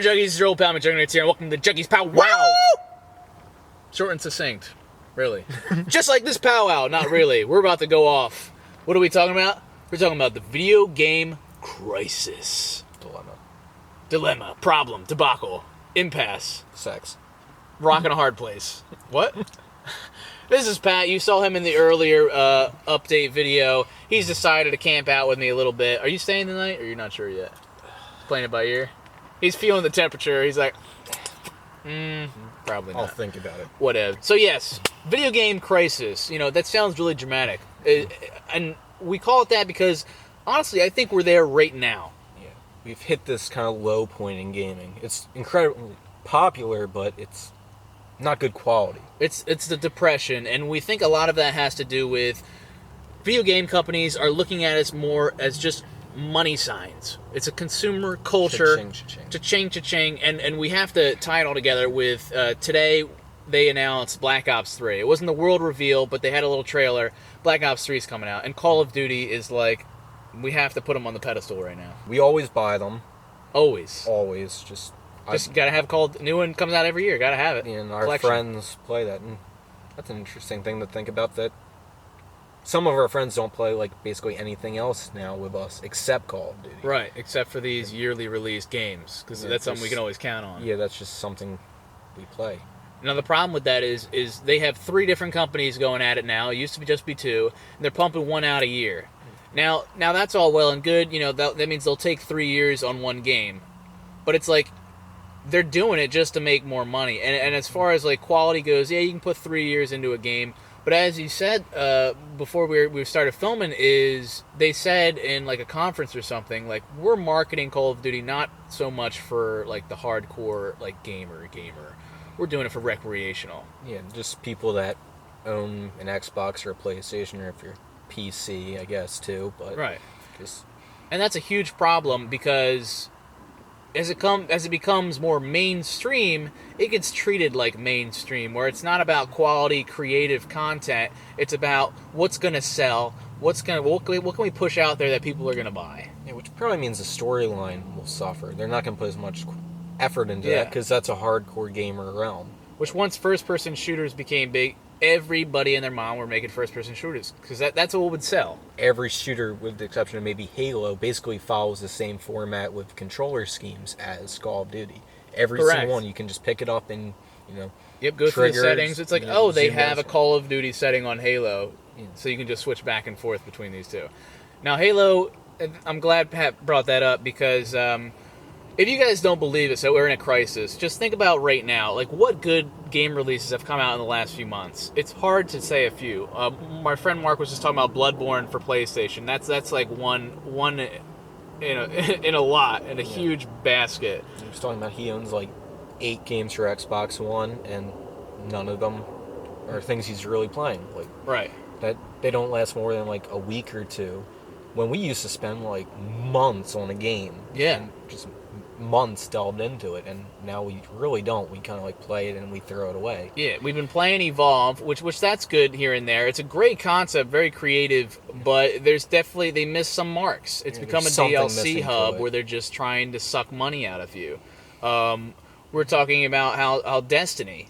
there, Juggies. It's your old pal McJuggerNuggets here, and welcome to Juggies Powwow. Short and succinct, really. Just like this powwow, not really. We're about to go off. What are we talking about? We're talking about the video game crisis. Dilemma, problem, debacle, impasse. Sex. Rock in a hard place. What? This is Pat. You saw him in the earlier update video. He's decided to camp out with me a little bit. Are you staying tonight, or you're not sure yet? Playing it by ear? He's feeling the temperature. He's like, probably not. I'll think about it. Whatever. So yes, video game crisis. You know, that sounds really dramatic. And we call it that because, honestly, I think we're there right now. Yeah. We've hit this kind of low point in gaming. It's incredibly popular, but it's not good quality. It's the depression, and we think a lot of that has to do with video game companies are looking at us more as just money signs. It's a consumer culture. Cha-ching, cha-ching. And we have to tie it all together with today they announced Black Ops 3. It wasn't the world reveal, but they had a little trailer. Black Ops 3 is coming out, and Call of Duty is like, we have to put them on the pedestal right now. We always buy them. Always. Just gotta have new one comes out every year. Gotta have it. And our friends play that, and that's an interesting thing to think about. That some of our friends don't play like basically anything else now with us except Call of Duty. Right, except for these yearly released games, because that's something we can always count on. Yeah, that's just something we play. Now the problem with that is they have 3 different companies going at it now. It used to just be 2, and they're pumping one out a year. Now that's all well and good. You know that means they'll take 3 years on one game, but it's like, they're doing it just to make more money. And as far as like quality goes, yeah, you can put 3 years into a game. But as you said before we started filming, is they said in like a conference or something, like, we're marketing Call of Duty not so much for like the hardcore like gamer. We're doing it for recreational. Yeah, just people that own an Xbox or a PlayStation, or if you're PC, I guess too. But right. And that's a huge problem because as it becomes more mainstream, it gets treated like mainstream, where it's not about quality, creative content. It's about what's going to sell, what can we push out there that people are going to buy. Yeah, which probably means the storyline will suffer. They're not going to put as much effort into that, because that's a hardcore gamer realm. Which once first-person shooters became big, everybody and their mom were making first-person shooters, because that's what would sell. Every shooter, with the exception of maybe Halo, basically follows the same format with controller schemes as Call of Duty. Every single one, you can just pick it up and, go through the settings. It's like, they have a Call of Duty setting on Halo, so you can just switch back and forth between these two. Now, Halo, I'm glad Pat brought that up, because if you guys don't believe it, so we're in a crisis, just think about right now, like, what good game releases have come out in the last few months. It's hard to say a few. My friend Mark was just talking about Bloodborne for PlayStation. That's like one in a lot, in a huge basket. He was talking about he owns like 8 games for Xbox One, and none of them are things he's really playing. Like, right. That they don't last more than like a week or two. When we used to spend like months on a game. Yeah. And just months delved into it, and now we really don't. We kind of like play it and we throw it away. Yeah, we've been playing Evolve, which that's good here and there. It's a great concept, very creative, but there's definitely, they missed some marks. It's become a DLC hub where they're just trying to suck money out of you. We're talking about how Destiny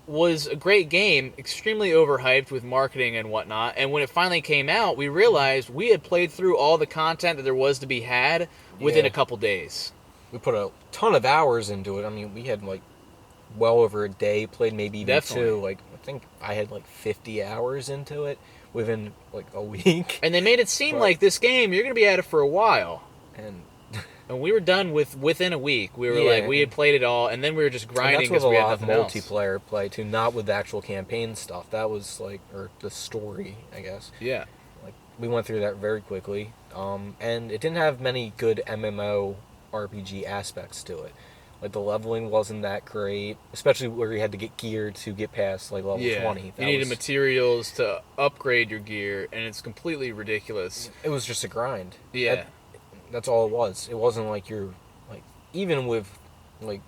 was a great game, extremely overhyped with marketing and whatnot, and when it finally came out, we realized we had played through all the content that there was to be had within a couple days. We put a ton of hours into it. I mean, we had like well over a day, played maybe even 2. Like, I think I had like 50 hours into it within like a week. And they made it seem like this game, you're going to be at it for a while. And we were done within a week. We were like, we had played it all, and then we were just grinding because we had nothing else. That's with a lot of multiplayer play too, not with the actual campaign stuff. That was like, or the story, I guess. Yeah. Like, we went through that very quickly, and it didn't have many good MMO RPG aspects to it. Like, the leveling wasn't that great, especially where you had to get gear to get past like level 20. You needed materials to upgrade your gear, and it's completely ridiculous. It was just a grind. Yeah. That's all it was. It wasn't like you're, like, even with, like,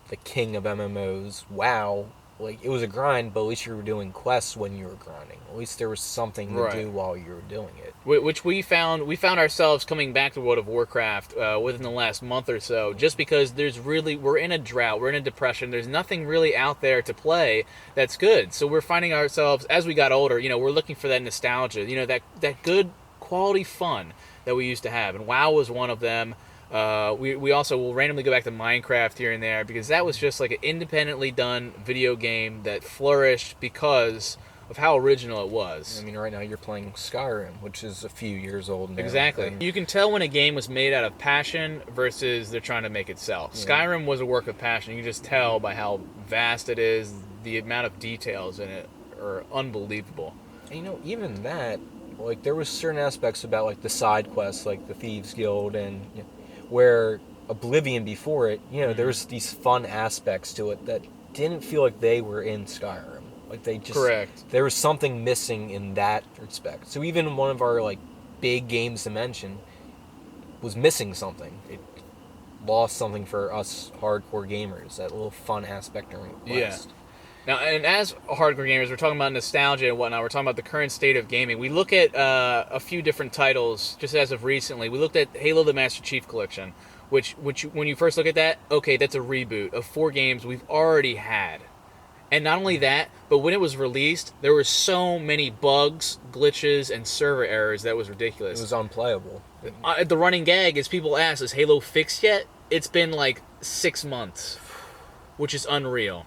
the king of MMOs, WoW, like, it was a grind, but at least you were doing quests when you were grinding. At least there was something to do while you were doing it. which we found ourselves coming back to World of Warcraft within the last month or so, just because we're in a drought, we're in a depression. There's nothing really out there to play that's good. So we're finding ourselves, as we got older, we're looking for that nostalgia, that good quality fun that we used to have, and WoW was one of them. We also will randomly go back to Minecraft here and there, because that was just like an independently done video game that flourished because of how original it was. I mean, right now you're playing Skyrim, which is a few years old now. Exactly. And You can tell when a game was made out of passion versus they're trying to make it sell. Yeah. Skyrim was a work of passion. You can just tell by how vast it is. The amount of details in it are unbelievable. And, even that, like, there was certain aspects about, like, the side quests, like the Thieves Guild, and where Oblivion before it, there was these fun aspects to it that didn't feel like they were in Skyrim. Like, they just... Correct. There was something missing in that respect. So even one of our, like, big games to mention was missing something. It lost something for us hardcore gamers, that little fun aspect during the quest. Yeah. Now, and as hardcore gamers, we're talking about nostalgia and whatnot. We're talking about the current state of gaming. We look at a few different titles just as of recently. We looked at Halo the Master Chief Collection, which when you first look at that, okay, that's a reboot of 4 games we've already had. And not only that, but when it was released, there were so many bugs, glitches, and server errors that was ridiculous. It was unplayable. The running gag is people ask, is Halo fixed yet? It's been like 6 months, which is unreal.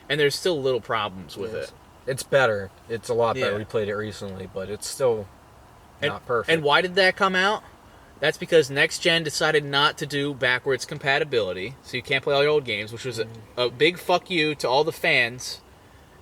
And there's still little problems with it. It's better. It's a lot better. Yeah. We played it recently, but it's still not perfect. And why did that come out? That's because Next Gen decided not to do backwards compatibility, so you can't play all your old games, which was a big fuck you to all the fans.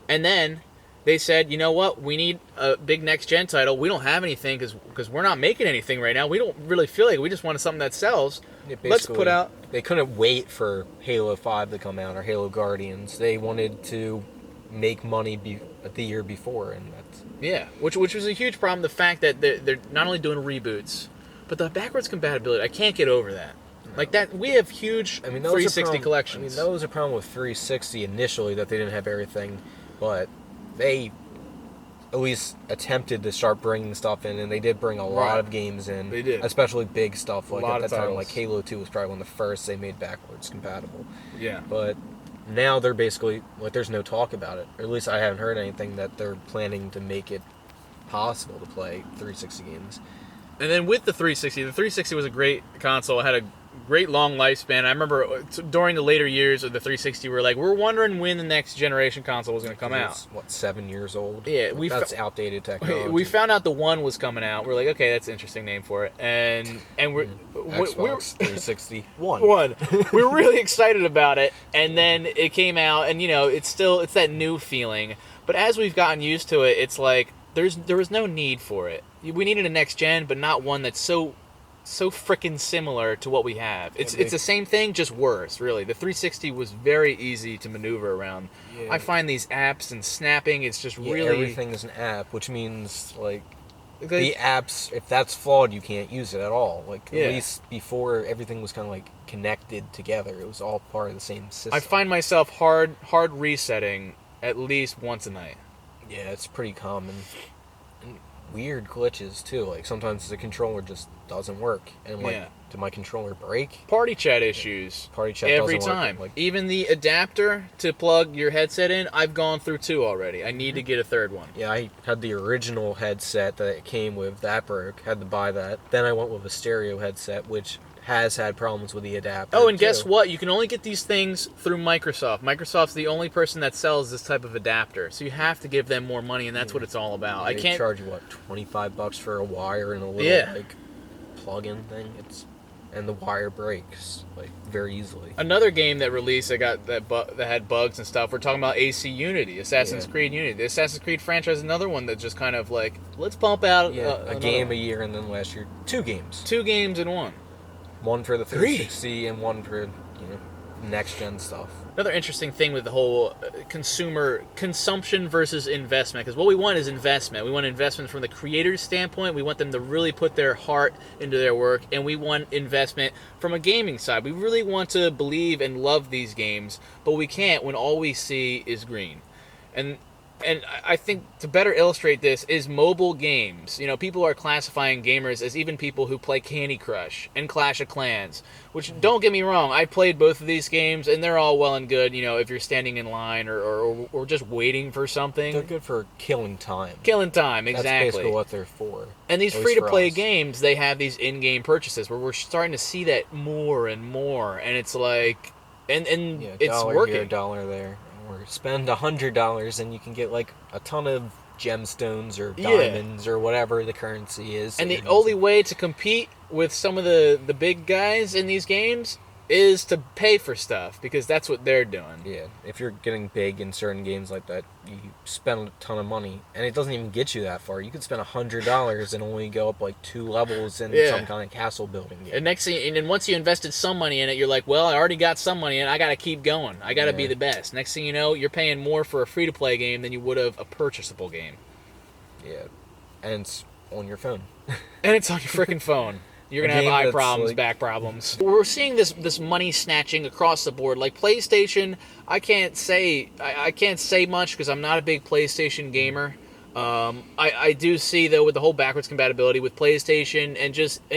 And then they said, you know what, we need a big Next Gen title. We don't have anything because we're not making anything right now. We don't really feel like we just wanted something that sells. Let's put out... They couldn't wait for Halo 5 to come out or Halo Guardians. They wanted to make money the year before, and that's... Yeah, which was a huge problem, the fact that they're not only doing reboots, but the backwards compatibility, I can't get over that. No. Like that, we have huge 360 collections. That was a problem with 360 initially, that they didn't have everything, but they at least attempted to start bringing stuff in, and they did bring a lot of games in. They did. Especially big stuff, like at that time, titles. like Halo 2 was probably one of the first they made backwards compatible. Yeah. But now they're basically, like, there's no talk about it. Or at least I haven't heard anything that they're planning to make it possible to play 360 games. And then with the 360 was a great console. It had a great long lifespan. I remember during the later years of the 360, we're wondering when the next generation console was going to come out. What, 7 years old? Yeah, that's outdated technology. We found out the one was coming out. We're like, okay, that's an interesting name for it. And we're Xbox 360 one. We were really excited about it, and then it came out, and it's that new feeling. But as we've gotten used to it, it's like there was no need for it. We needed a next gen, but not one that's so freaking similar to what we have. It's the same thing, just worse, really. The 360 was very easy to maneuver around. Yeah. I find these apps and snapping, it's just really... Everything is an app, which means, like, the apps, if that's flawed, you can't use it at all. Like, at least before, everything was kind of, like, connected together. It was all part of the same system. I find myself hard resetting at least once a night. Yeah, it's pretty common. And weird glitches, too. Like, sometimes the controller just doesn't work. And, like, did my controller break? Party chat issues. Party chat every doesn't time. Work. Like, even the adapter to plug your headset in, I've gone through 2 already. I need to get a 3rd one. Yeah, I had the original headset that it came with. That broke. Had to buy that. Then I went with a stereo headset, which has had problems with the adapter. Oh, and guess what? You can only get these things through Microsoft. Microsoft's the only person that sells this type of adapter, so you have to give them more money, and that's what it's all about. They I can't charge you, what, $25 for a wire and a little like plug-in thing. And the wire breaks like very easily. Another game that released that had bugs and stuff. We're talking about AC Unity, Assassin's Creed Unity. The Assassin's Creed franchise is another one that just kind of like, let's pump out a game a year, and then last year 2 games. 2 games in one. One for the 360 and one for next gen stuff. Another interesting thing with the whole consumption versus investment, because what we want is investment. We want investment from the creator's standpoint. We want them to really put their heart into their work, and we want investment from a gaming side. We really want to believe and love these games, but we can't when all we see is green. And And I think to better illustrate this is mobile games. You know, people are classifying gamers as even people who play Candy Crush and Clash of Clans, which, don't get me wrong, I played both of these games, and they're all well and good, you know, if you're standing in line or just waiting for something. They're good for killing time. Killing time, exactly. That's basically what they're for. And these free-to-play games, they have these in-game purchases where we're starting to see that more and more, and it's like... And it's $1 working. here, $1 there. Or spend $100 and you can get like a ton of gemstones or diamonds or whatever the currency is. And the only way to compete with some of the big guys in these games is to pay for stuff, because that's what they're doing. Yeah, if you're getting big in certain games like that, you spend a ton of money, and it doesn't even get you that far. You could spend $100 and only go up like 2 levels in some kind of castle building game. And next thing, and then once you invested some money in it, you're like, well, I already got some money in it, I got to keep going. I got to be the best. Next thing you know, you're paying more for a free-to-play game than you would have a purchasable game. Yeah, and it's on your phone. And it's on your freaking phone. You're going to have eye problems, back problems. We're seeing this money snatching across the board. Like PlayStation, I can't say much because I'm not a big PlayStation gamer. I do see, though, with the whole backwards compatibility with PlayStation and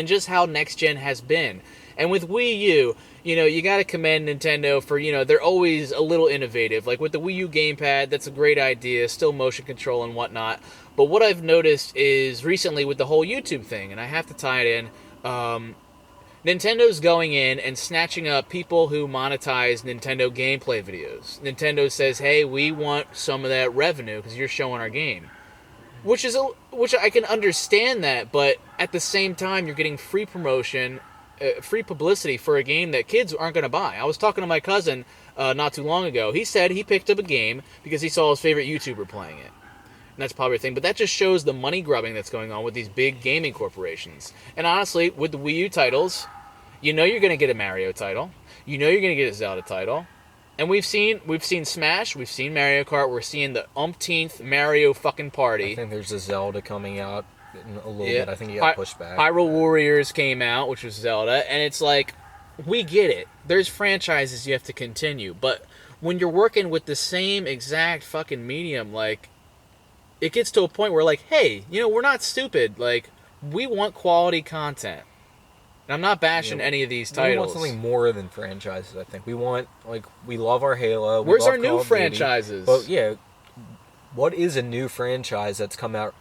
just how next gen has been. And with Wii U, you know, you got to commend Nintendo for, you know, they're always a little innovative. Like with the Wii U gamepad, that's a great idea, still motion control and whatnot. But what I've noticed is recently with the whole YouTube thing, and I have to tie it in, Nintendo's going in and snatching up people who monetize Nintendo gameplay videos. Nintendo says, hey, we want some of that revenue because you're showing our game. Which I can understand that, but at the same time, you're getting free promotion, free publicity for a game that kids aren't going to buy. I was talking to my cousin not too long ago. He said he picked up a game because he saw his favorite YouTuber playing it. And that's probably a thing, but that just shows the money grubbing that's going on with these big gaming corporations. And honestly, with the Wii U titles, you know you're going to get a Mario title. You know you're going to get a Zelda title. And we've seen Smash, we've seen Mario Kart, we're seeing the umpteenth Mario fucking party. I think there's a Zelda coming out in a little bit. I think it got pushed back. Hyrule Warriors came out, which was Zelda, and it's like, we get it. There's franchises you have to continue, but when you're working with the same exact fucking medium, like, it gets to a point where, like, hey, you know, we're not stupid. Like, we want quality content. And I'm not bashing any of these titles. We want something more than franchises, I think. We want, like, we love our Halo. Where's our new franchises? But, yeah, what is a new franchise that's come out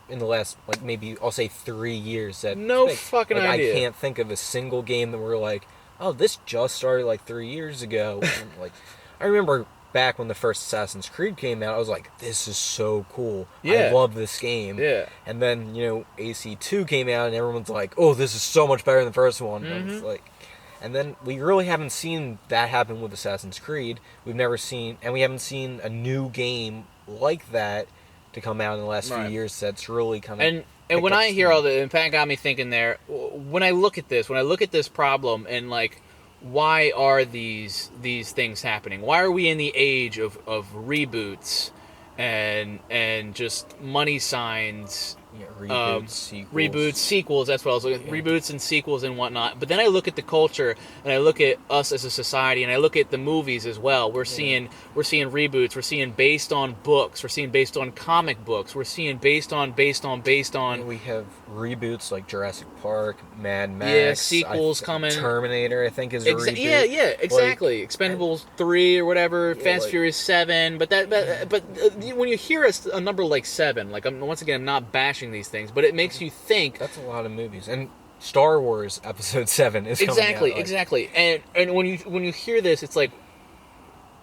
in the last, like, maybe, I'll say 3 years? Fucking idea. I can't think of a single game that we're like, oh, this just started, like, 3 years ago. And, like, I remember back when the first Assassin's Creed came out, I was like, this is so cool. I love this game. Yeah. And then, you know, AC2 came out and everyone's like, oh, this is so much better than the first one. And it's like, and then we really haven't seen that happen with Assassin's Creed. We haven't seen a new game like that to come out in the last few years that's really kind of... And when I hear all that, and Pat got me thinking there, when I look at this problem and, like, why are these things happening? Why are we in the age of reboots and just money signs? Reboots, sequels, that's what I was looking at. Reboots and sequels and whatnot. But then I look at the culture, and I look at us as a society, and I look at the movies as well. We're seeing reboots. We're seeing based on books. We're seeing based on comic books. We're seeing based on. And we have reboots like Jurassic Park, Mad Max. Yeah, sequels coming. Terminator, I think, is a reboot. Yeah, exactly. Like, Expendables 3 or whatever. Fast Furious 7. But when you hear a number like 7, like, once again, I'm not bashing these things, but it makes you think. That's a lot of movies. And Star Wars Episode 7 is coming out. Exactly. And when you hear this, it's like,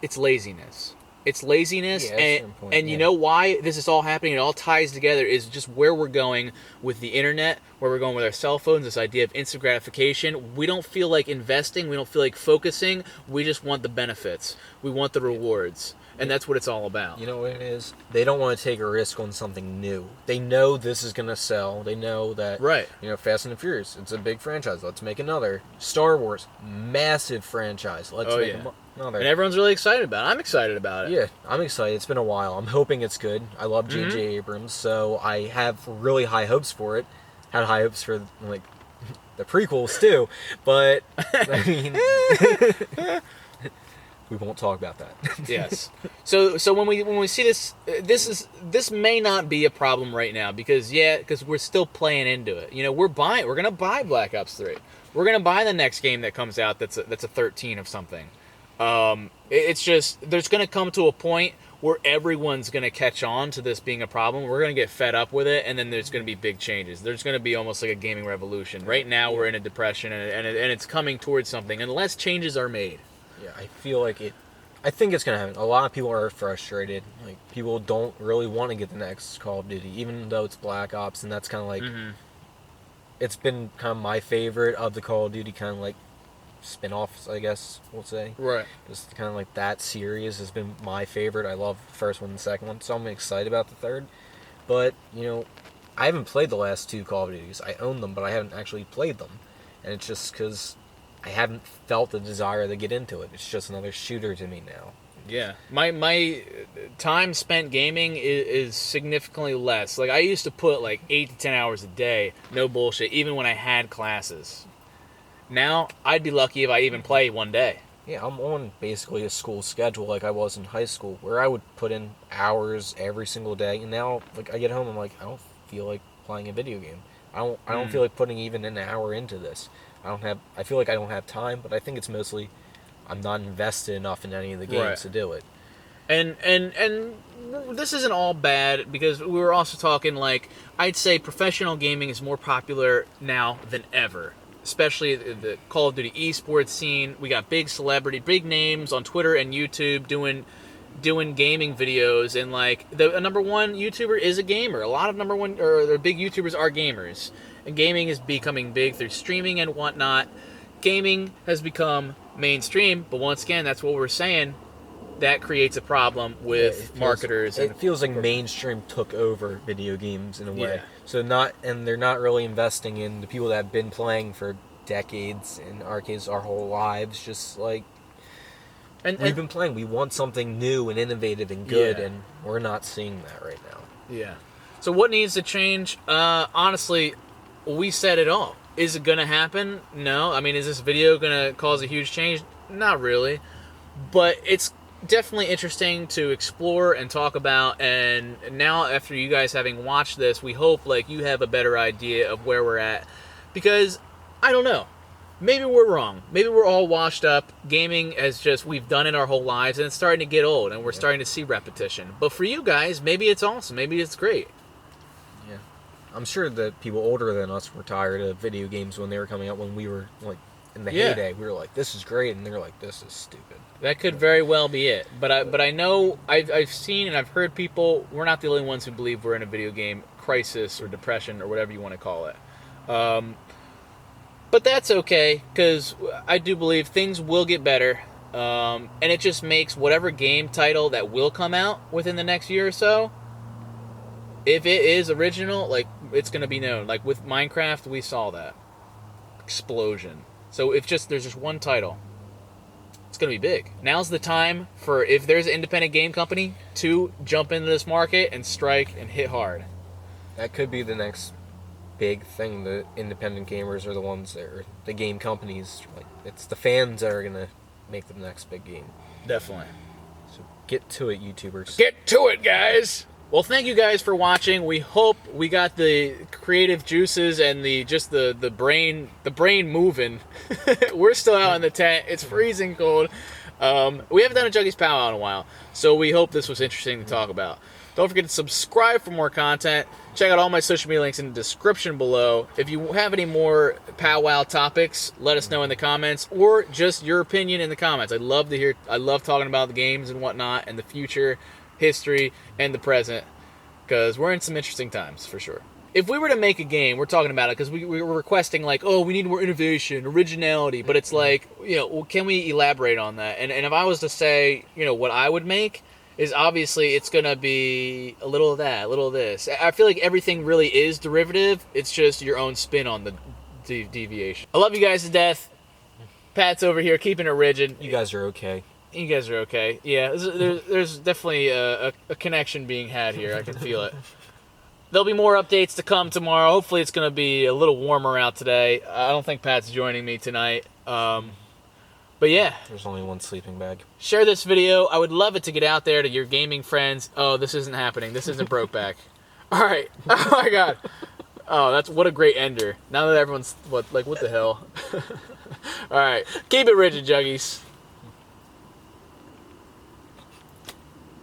it's laziness. It's laziness, and you know why this is all happening? It all ties together is just where we're going with the internet, where we're going with our cell phones, this idea of instant gratification. We don't feel like investing. We don't feel like focusing. We just want the benefits. We want the rewards. And that's what it's all about. You know what it is? They don't want to take a risk on something new. They know this is going to sell. They know that, you know, Fast and the Furious, it's a big franchise. Let's make another. Star Wars, massive franchise. Let's make another. And everyone's really excited about it. I'm excited about it. Yeah, I'm excited. It's been a while. I'm hoping it's good. I love J.J. Abrams, so I have really high hopes for it. Had high hopes for, like, the prequels, too. But, I mean... we won't talk about that. Yes. So when we see this, this may not be a problem right now because we're still playing into it. You know, we're gonna buy Black Ops 3. We're gonna buy the next game that comes out that's a 13 of something. It's just there's gonna come to a point where everyone's gonna catch on to this being a problem. We're gonna get fed up with it, and then there's gonna be big changes. There's gonna be almost like a gaming revolution. Right now we're in a depression, and it's coming towards something unless changes are made. Yeah, I feel like it. I think it's gonna happen. A lot of people are frustrated. Like, people don't really want to get the next Call of Duty, even though it's Black Ops, and that's kind of like. It's been kind of my favorite of the Call of Duty kind of like spin-offs, I guess we'll say. Right. Just kind of like that series has been my favorite. I love the first one and the second one, so I'm excited about the third. But, you know, I haven't played the last 2 Call of Duties. I own them, but I haven't actually played them. And it's just because I haven't felt the desire to get into it. It's just another shooter to me now. Yeah, my time spent gaming is significantly less. Like, I used to put like 8 to 10 hours a day, no bullshit, even when I had classes. Now, I'd be lucky if I even play one day. Yeah, I'm on basically a school schedule like I was in high school, where I would put in hours every single day, and now, like, I get home, I'm like, I don't feel like playing a video game. I don't feel like putting even an hour into this. I feel like I don't have time, but I think it's mostly I'm not invested enough in any of the games to do it. And this isn't all bad, because we were also talking, like, I'd say professional gaming is more popular now than ever. Especially the Call of Duty esports scene. We got big names on Twitter and YouTube doing gaming videos, and like the number one YouTuber is a gamer. A lot of the big YouTubers are gamers, and gaming is becoming big through streaming and whatnot. Gaming has become mainstream, but once again, that's what we're saying. That creates a problem with marketers. It feels like mainstream took over video games in a way. Yeah. So they're not really investing in the people that have been playing for decades, in our case, our whole lives. Just like, we've been playing. We want something new and innovative and good, and we're not seeing that right now. Yeah. So what needs to change? Honestly, we said it all. Is it going to happen? No. I mean, is this video going to cause a huge change? Not really. But it's definitely interesting to explore and talk about, and now after you guys having watched this, we hope like you have a better idea of where we're at, because I don't know, maybe we're wrong, maybe we're all washed up. Gaming as just we've done it our whole lives, and it's starting to get old, and we're starting to see repetition. But for you guys, maybe it's awesome, maybe it's great. Yeah, I'm sure that people older than us were tired of video games when they were coming out, when we were like in the heyday. We were like, this is great, and they're like, this is stupid. That could very well be it. But I know I've seen and I've heard people. We're not the only ones who believe we're in a video game crisis or depression or whatever you want to call it. But that's okay, because I do believe things will get better. And it just makes whatever game title that will come out within the next year or so, if it is original, like, it's going to be known. Like with Minecraft, we saw that explosion. So there's just one title, it's going to be big. Now's the time for, if there's an independent game company, to jump into this market and strike and hit hard. That could be the next big thing. The independent gamers are the ones that are the game companies. Like, it's the fans that are going to make the next big game. Definitely. So get to it, YouTubers. Get to it, guys! Well, thank you guys for watching. We hope we got the creative juices and the brain moving. We're still out in the tent. It's freezing cold. We haven't done a Juggies Powwow in a while, so we hope this was interesting to talk about. Don't forget to subscribe for more content. Check out all my social media links in the description below. If you have any more powwow topics, let us know in the comments, or just your opinion in the comments. I love talking about the games and whatnot, and the future, history, and the present, because we're in some interesting times for sure. If we were to make a game, we're talking about it because we were requesting, like, oh, we need more innovation, originality, but it's like, well, can we elaborate on that? And if I was to say, what I would make is, obviously it's going to be a little of that, a little of this. I feel like everything really is derivative. It's just your own spin on the deviation. I love you guys to death. Pat's over here keeping it rigid. You guys are okay. You guys are okay. Yeah, there's definitely a connection being had here. I can feel it. There'll be more updates to come tomorrow. Hopefully it's going to be a little warmer out today. I don't think Pat's joining me tonight. But yeah, There's only one sleeping bag. share this video. I would love it to get out there to your gaming friends. Oh, this isn't happening. This isn't Brokeback. All right. Oh my God. Oh, that's what a great ender. Now that everyone's what the hell. All right, keep it rigid, Juggies.